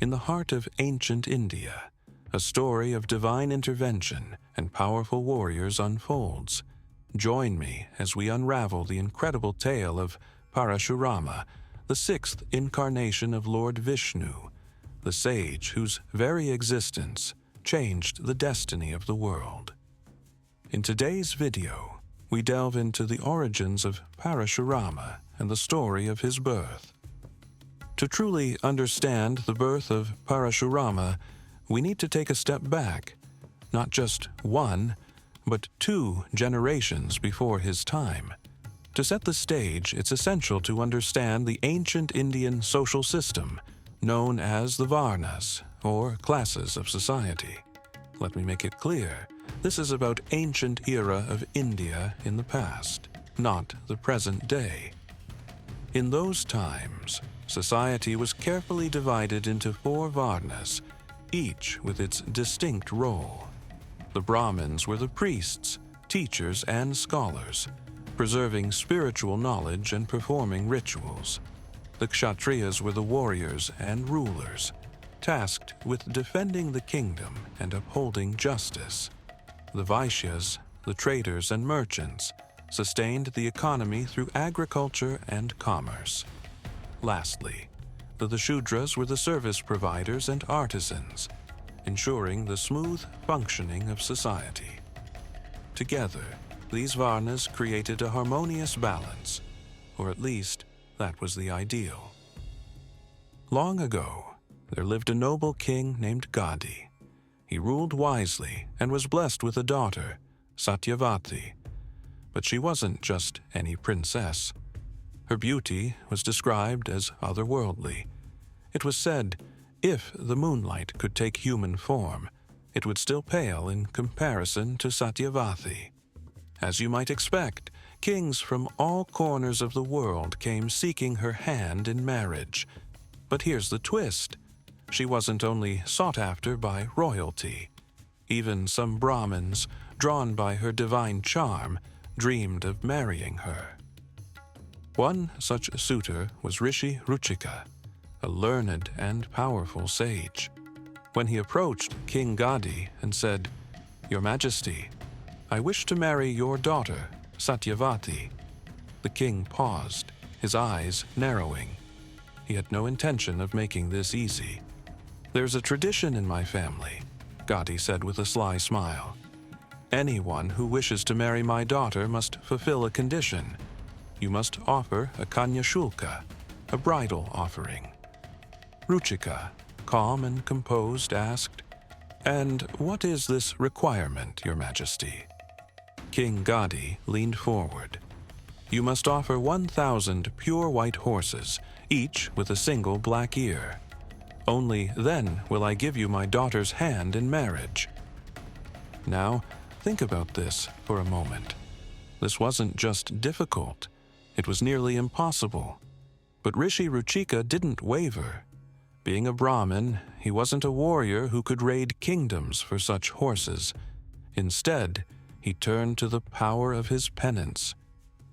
in the heart of ancient India, a story of divine intervention and powerful warriors unfolds. Join me as we unravel the incredible tale of Parashurama, the sixth incarnation of Lord Vishnu, the sage whose very existence changed the destiny of the world. In today's video, we delve into the origins of Parashurama and the story of his birth. To truly understand the birth of Parashurama, we need to take a step back, not just one, but 2 generations before his time. To set the stage, it's essential to understand the ancient Indian social system, known as the varnas, or classes of society. Let me make it clear, this is about ancient era of India in the past, not the present day. In those times, society was carefully divided into 4 varnas, each with its distinct role. The Brahmins were the priests, teachers, and scholars, preserving spiritual knowledge and performing rituals. The Kshatriyas were the warriors and rulers, tasked with defending the kingdom and upholding justice. The Vaishyas, the traders and merchants, sustained the economy through agriculture and commerce. Lastly, the Shudras were the service providers and artisans, ensuring the smooth functioning of society. Together, these varnas created a harmonious balance, or at least that was the ideal. Long ago, there lived a noble king named Gadi. He ruled wisely and was blessed with a daughter, Satyavati. But she wasn't just any princess. Her beauty was described as otherworldly. It was said, if the moonlight could take human form, it would still pale in comparison to Satyavati. As you might expect, kings from all corners of the world came seeking her hand in marriage. But here's the twist. She wasn't only sought after by royalty. Even some Brahmins, drawn by her divine charm, dreamed of marrying her. One such suitor was Rishi Ruchika, a learned and powerful sage. When he approached King Gadi and said, "Your Majesty, I wish to marry your daughter, Satyavati," the king paused, his eyes narrowing. He had no intention of making this easy. "There's a tradition in my family," Gadi said with a sly smile. "Anyone who wishes to marry my daughter must fulfill a condition. You must offer a kanya shulka, a bridal offering." Ruchika, calm and composed, asked, "And what is this requirement, Your Majesty?" King Gadi leaned forward. "You must offer 1,000 pure white horses, each with a single black ear. Only then will I give you my daughter's hand in marriage." Now, think about this for a moment. This wasn't just difficult, it was nearly impossible. But Rishi Ruchika didn't waver. Being a Brahmin, he wasn't a warrior who could raid kingdoms for such horses. Instead, he turned to the power of his penance.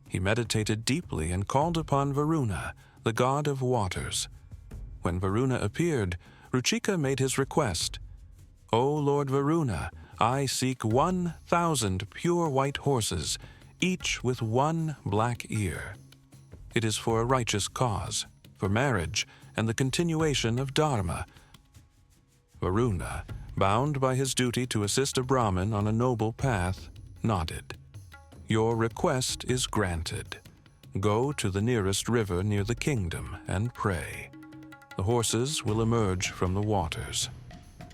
He meditated deeply and called upon Varuna, the god of waters. When Varuna appeared, Ruchika made his request. "O Lord Varuna, I seek 1,000 pure white horses, each with 1 black ear. It is for a righteous cause, for marriage and the continuation of dharma." Varuna, bound by his duty to assist a Brahmin on a noble path, nodded. "Your request is granted. Go to the nearest river near the kingdom and pray. The horses will emerge from the waters."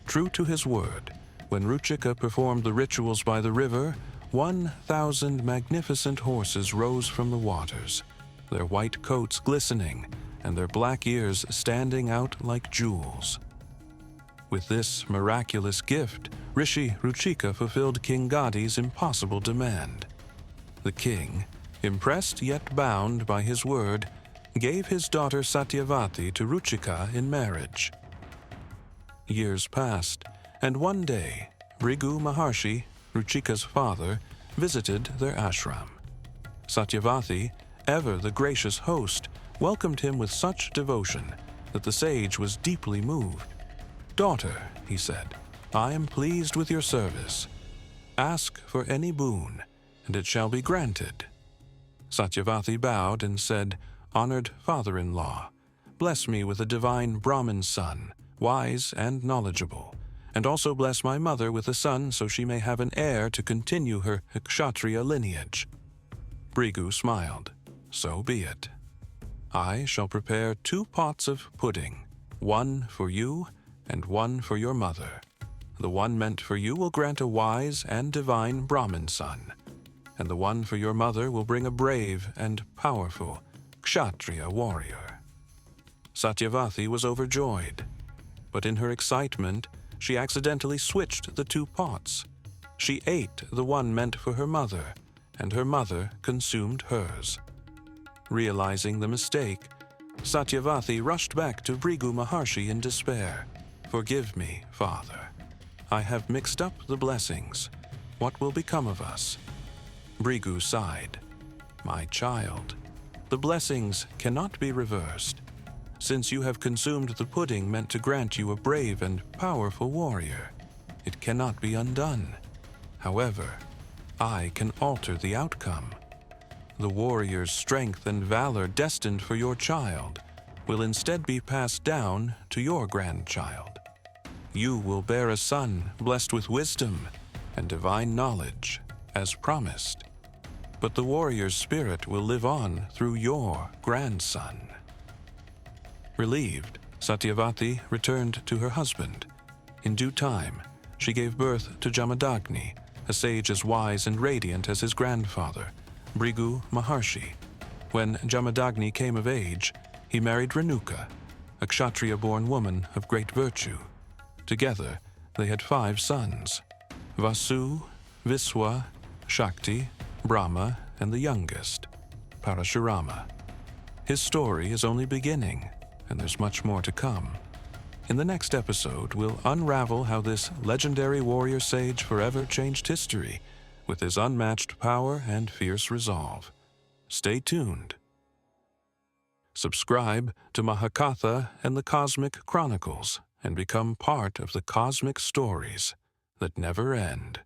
True to his word, when Ruchika performed the rituals by the river, 1,000 magnificent horses rose from the waters, their white coats glistening and their black ears standing out like jewels. With this miraculous gift, Rishi Ruchika fulfilled King Gadi's impossible demand. The king, impressed yet bound by his word, gave his daughter Satyavati to Ruchika in marriage. Years passed, and one day, Bhrigu Maharshi, Ruchika's father, visited their ashram. Satyavati, ever the gracious host, welcomed him with such devotion that the sage was deeply moved. "Daughter," he said, "I am pleased with your service. Ask for any boon, and it shall be granted." Satyavati bowed and said, "Honored father-in-law, bless me with a divine Brahmin son, wise and knowledgeable, and also bless my mother with a son so she may have an heir to continue her Kshatriya lineage." Brigu smiled. "So be it. I shall prepare 2 pots of pudding, one for you and one for your mother. The one meant for you will grant a wise and divine Brahmin son, and the one for your mother will bring a brave and powerful Kshatriya warrior." Satyavati was overjoyed, but in her excitement, she accidentally switched the 2 pots. She ate the one meant for her mother, and her mother consumed hers. Realizing the mistake, Satyavati rushed back to Brigu Maharshi in despair. "Forgive me, father. I have mixed up the blessings. What will become of us?" Brigu sighed. "My child, the blessings cannot be reversed. Since you have consumed the pudding meant to grant you a brave and powerful warrior, it cannot be undone. However, I can alter the outcome. The warrior's strength and valor destined for your child will instead be passed down to your grandchild. You will bear a son blessed with wisdom and divine knowledge, as promised. But the warrior's spirit will live on through your grandson." Relieved, Satyavati returned to her husband. In due time, she gave birth to Jamadagni, a sage as wise and radiant as his grandfather, Brigu Maharshi. When Jamadagni came of age, he married Renuka, a Kshatriya-born woman of great virtue. Together, they had 5 sons: Vasu, Viswa, Shakti, Brahma, and the youngest, Parashurama. His story is only beginning, and there's much more to come. In the next episode, we'll unravel how this legendary warrior sage forever changed history with his unmatched power and fierce resolve. Stay tuned. Subscribe to Mahakatha and the Cosmic Chronicles and become part of the cosmic stories that never end.